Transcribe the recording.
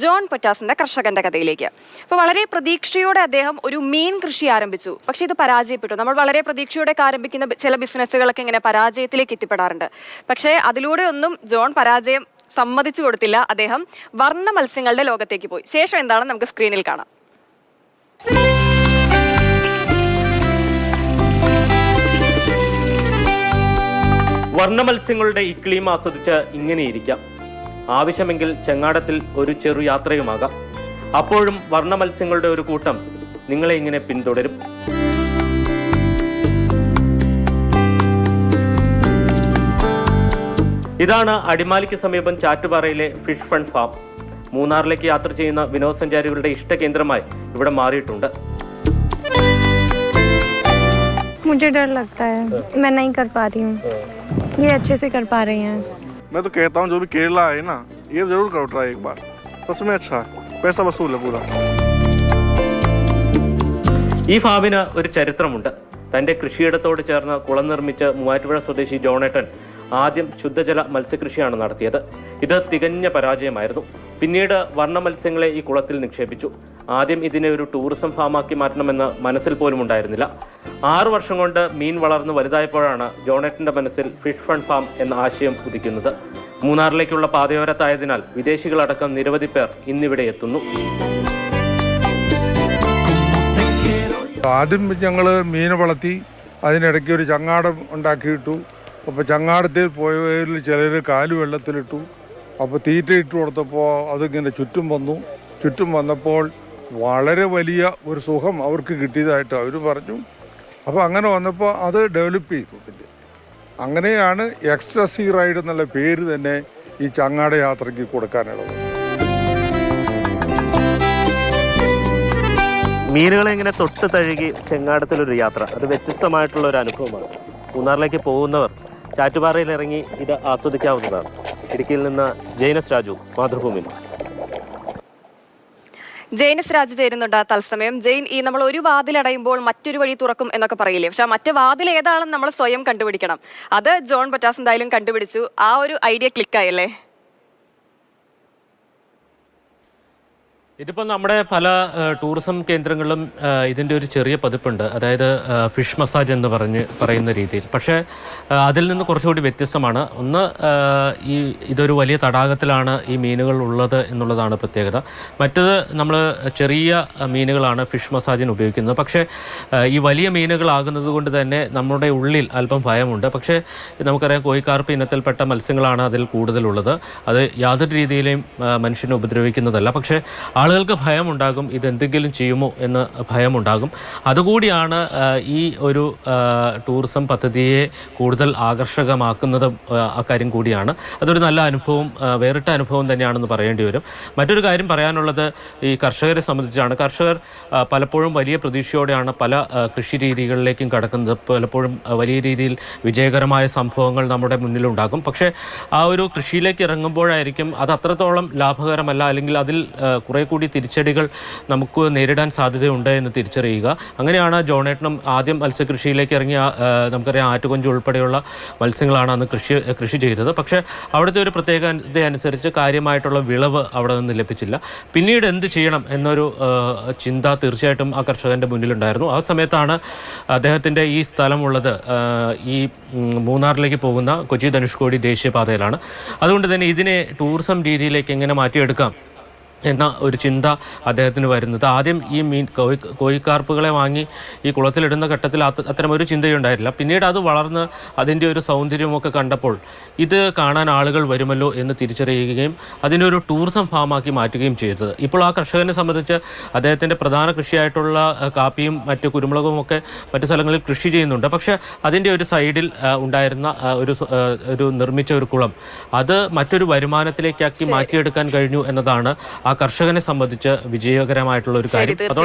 John പൊറ്റാസിന്റെ കർഷകന്റെ കഥയിലേക്ക്. അപ്പോൾ വളരെ പ്രതീക്ഷയോടെ അദ്ദേഹം ഒരു മീൻ കൃഷി ആരംഭിച്ചു. പക്ഷേ ഇത് പരാജയപ്പെട്ടു. നമ്മൾ വളരെ പ്രതീക്ഷയോടെ ആരംഭിക്കുന്ന ചില ബിസിനസ്സുകളൊക്കെ ഇങ്ങനെ പരാജയത്തിലേക്ക് എത്തിപ്പെടാറുണ്ട്. പക്ഷേ അതിലൂടെ ഒന്നും ജോൺ പരാജയം സമ്മതിച്ചു കൊടുത്തില്ല. അദ്ദേഹം വർണ്ണ മത്സ്യങ്ങളുടെ ലോകത്തേക്ക് പോയി. ശേഷം എന്താണെന്ന് നമുക്ക് സ്ക്രീനിൽ കാണാം. വർണ്ണമത്സ്യങ്ങളുടെ ഇക്ലീം ആസ്വദിച്ച് ഇങ്ങനെയിരിക്കാം. ആവശ്യമെങ്കിൽ ചെങ്ങാടത്തിൽ ഒരു ചെറു യാത്രയുമാകാം. അപ്പോഴും വർണ്ണമത്സ്യങ്ങളുടെ ഒരു കൂട്ടം നിങ്ങളെ ഇങ്ങനെ പിന്തുടരും. ഇതാണ് അടിമാലിക്ക് സമീപം ചാറ്റുപാറയിലെ ഫിഷ് ഫൺ ഫാം. മൂന്നാറിലേക്ക് യാത്ര ചെയ്യുന്ന വിനോദസഞ്ചാരികളുടെ ഇഷ്ടകേന്ദ്രമായി ഇവിടെ മാറിയിട്ടുണ്ട്. मुझे डर लगता है, मैं नहीं कर पा रही हूँ. ये अच्छे से कर पा रही हैं. मैं तो कहता हूँ जो भी केरला है ना, ये जरूर करो ट्राई एक बार. सच में अच्छा है, पैसा वसूल है पूरा. ഈ ഫാമിന് ഒരു ചരിത്രമുണ്ട്. തന്റെ കൃഷിയിടത്തോട് ചേർന്ന് കുളം നിർമ്മിച്ച് മൂവാറ്റുപുഴ സ്വദേശി ജോണേട്ടൻ ആദ്യം ശുദ്ധജല മത്സ്യകൃഷിയാണ് നടത്തിയത്. ഇത് തികഞ്ഞ പരാജയമായിരുന്നു. പിന്നീട് വർണ്ണ മത്സ്യങ്ങളെ ഈ കുളത്തിൽ നിക്ഷേപിച്ചു. ആദ്യം ഇതിനെ ഒരു ടൂറിസം ഫാമാക്കി മാറ്റണമെന്ന് മനസ്സിൽ പോലും ഉണ്ടായിരുന്നില്ല. 6 വർഷം കൊണ്ട് മീൻ വളർന്നു വലുതായപ്പോഴാണ് ജോണേട്ടന്റെ മനസ്സിൽ ഫിഷ് ഫൺ ഫാം എന്ന ആശയം ഉദിക്കുന്നത്. മൂന്നാറിലേക്കുള്ള പാതയോരത്തായതിനാൽ വിദേശികളടക്കം നിരവധി പേർ ഇന്നിവിടെ എത്തുന്നു. ആദ്യം ഞങ്ങൾ മീൻ വളർത്തി, അതിനിടയ്ക്ക് ഒരു ചങ്ങാടം ഉണ്ടാക്കിയിട്ടു. അപ്പോൾ ചങ്ങാടത്തിൽ പോയവരിൽ ചിലർ കാല് വെള്ളത്തിലിട്ടു. അപ്പോൾ തീറ്റ ഇട്ട് കൊടുത്തപ്പോൾ അതിങ്ങനെ ചുറ്റും വന്നു. ചുറ്റും വന്നപ്പോൾ വളരെ വലിയ ഒരു സുഖം അവർക്ക് കിട്ടിയതായിട്ട് അവർ പറഞ്ഞു. അപ്പോൾ അങ്ങനെ വന്നപ്പോൾ അത് ഡെവലപ്പ് ചെയ്തു. പിന്നെ അങ്ങനെയാണ് എക്സ്ട്രസീ റൈഡ് എന്നുള്ള പേര് തന്നെ ഈ ചങ്ങാട യാത്രയ്ക്ക് കൊടുക്കാനുള്ളത്. മീനുകളെ ഇങ്ങനെ തൊട്ട് തഴുകി ചെങ്ങാടത്തിലൊരു യാത്ര, അത് വ്യത്യസ്തമായിട്ടുള്ള ഒരു അനുഭവമാണ്. മൂന്നാറിലേക്ക് പോകുന്നവർ ചാറ്റുപാറയിൽ ഇറങ്ങി ഇത് ആസ്വദിക്കാവുന്നതാണ്. ഇടുക്കിയിൽ നിന്ന് ജൈനസ് രാജു, മാതൃഭൂമി. ജെയിനസ് രാജു ചേരുന്നുണ്ട് തത്സമയം. ജെയിൻ, ഈ നമ്മൾ ഒരു വാതിലടയുമ്പോൾ മറ്റൊരു വഴി തുറക്കും എന്നൊക്കെ പറയില്ലേ, പക്ഷെ മറ്റേ വാതിൽ ഏതാണെന്ന് നമ്മൾ സ്വയം കണ്ടുപിടിക്കണം. അത് ജോൺ പൊറ്റാസ് എന്തായാലും കണ്ടുപിടിച്ചു. ആ ഒരു ഐഡിയ ക്ലിക്കായല്ലേ? ഇതിപ്പോൾ നമ്മുടെ പല ടൂറിസം കേന്ദ്രങ്ങളിലും ഇതിൻ്റെ ഒരു ചെറിയ പതിപ്പുണ്ട്. അതായത് ഫിഷ് മസാജ് എന്ന് പറയുന്ന രീതിയിൽ. പക്ഷേ അതിൽ നിന്ന് കുറച്ചുകൂടി വ്യത്യസ്തമാണ്. ഒന്ന്, ഇതൊരു വലിയ തടാകത്തിലാണ് ഈ മീനുകൾ ഉള്ളത് എന്നുള്ളതാണ് പ്രത്യേകത. മറ്റത് നമ്മൾ ചെറിയ മീനുകളാണ് ഫിഷ് മസാജിന് ഉപയോഗിക്കുന്നത്. പക്ഷേ ഈ വലിയ മീനുകളാകുന്നത് കൊണ്ട് തന്നെ നമ്മുടെ ഉള്ളിൽ അല്പം ഭയമുണ്ട്. പക്ഷേ നമുക്കറിയാം, കോഴിക്കാർപ്പ് ഇനത്തിൽപ്പെട്ട മത്സ്യങ്ങളാണ് അതിൽ കൂടുതലുള്ളത്. അത് യാതൊരു രീതിയിലും മനുഷ്യനെ ഉപദ്രവിക്കുന്നതല്ല. പക്ഷേ ആളുകൾക്ക് ഭയമുണ്ടാകും, ഇതെന്തെങ്കിലും ചെയ്യുമോ എന്ന് ഭയമുണ്ടാകും. അതുകൂടിയാണ് ഈ ഒരു ടൂറിസം പദ്ധതിയെ കൂടുതൽ ആകർഷകമാക്കുന്നത്. അക്കാര്യം കൂടിയാണ്. അതൊരു നല്ല അനുഭവം, വേറിട്ട അനുഭവം തന്നെയാണെന്ന് പറയേണ്ടി വരും. മറ്റൊരു കാര്യം പറയാനുള്ളത് ഈ കർഷകരെ സംബന്ധിച്ചാണ്. കർഷകർ പലപ്പോഴും വലിയ പ്രതീക്ഷയോടെയാണ് പല കൃഷി രീതികളിലേക്കും കടക്കുന്നത്. പലപ്പോഴും വലിയ രീതിയിൽ വിജയകരമായ സംഭവങ്ങൾ നമ്മുടെ മുന്നിലുണ്ടാകും. പക്ഷേ ആ ഒരു കൃഷിയിലേക്ക് ഇറങ്ങുമ്പോഴായിരിക്കും അത് അത്രത്തോളം ലാഭകരമല്ല, അല്ലെങ്കിൽ അതിൽ കുറേ കൂടി തിരിച്ചടികൾ നമുക്ക് നേരിടാൻ സാധ്യതയുണ്ട് എന്ന് തിരിച്ചറിയുക. അങ്ങനെയാണ് ജോണേട്ടനും ആദ്യം മത്സ്യകൃഷിയിലേക്ക് ഇറങ്ങിയ, നമുക്കറിയാം ആറ്റുകൊഞ്ച് ഉൾപ്പെടെയുള്ള മത്സ്യങ്ങളാണ് അന്ന് കൃഷി ചെയ്തത്. പക്ഷേ അവിടുത്തെ ഒരു പ്രത്യേകത അനുസരിച്ച് കാര്യമായിട്ടുള്ള വിളവ് അവിടെ നിന്ന് ലഭിച്ചില്ല. പിന്നീട് എന്ത് ചെയ്യണം എന്നൊരു ചിന്ത തീർച്ചയായിട്ടും ആ കർഷകൻ്റെ മുന്നിലുണ്ടായിരുന്നു. ആ സമയത്താണ് അദ്ദേഹത്തിൻ്റെ ഈ സ്ഥലമുള്ളത് ഈ മൂന്നാറിലേക്ക് പോകുന്ന കൊച്ചി ധനുഷ്കോടി ദേശീയപാതയിലാണ്. അതുകൊണ്ട് തന്നെ ഇതിനെ ടൂറിസം രീതിയിലേക്ക് എങ്ങനെ മാറ്റിയെടുക്കാം എന്ന ഒരു ചിന്ത അദ്ദേഹത്തിന് വരുന്നത്. ആദ്യം ഈ കോഴിക്കാർപ്പുകളെ വാങ്ങി ഈ കുളത്തിലിടുന്ന ഘട്ടത്തിൽ അത്തരമൊരു ചിന്തയുണ്ടായിട്ടില്ല. പിന്നീട് അത് വളർന്ന് അതിൻ്റെ ഒരു സൗന്ദര്യമൊക്കെ കണ്ടപ്പോൾ ഇത് കാണാൻ ആളുകൾ വരുമല്ലോ എന്ന് തിരിച്ചറിയുകയും അതിനെ ഒരു ടൂറിസം ഫാമാക്കി മാറ്റുകയും ചെയ്തത്. ഇപ്പോൾ ആ കർഷകനെ സംബന്ധിച്ച് അദ്ദേഹത്തിൻ്റെ പ്രധാന കൃഷിയായിട്ടുള്ള കാപ്പിയും മറ്റ് കുരുമുളകും ഒക്കെ മറ്റു സ്ഥലങ്ങളിൽ കൃഷി ചെയ്യുന്നുണ്ട്. പക്ഷേ അതിൻ്റെ ഒരു സൈഡിൽ ഉണ്ടായിരുന്ന ഒരു നിർമ്മിച്ച ഒരു കുളം, അത് മറ്റൊരു വരുമാനത്തിലേക്കാക്കി മാറ്റിയെടുക്കാൻ കഴിഞ്ഞു എന്നതാണ് ആ കർഷകനെ സംബന്ധിച്ച് വിജയകരമായിട്ടുള്ള ഒരു കാര്യം.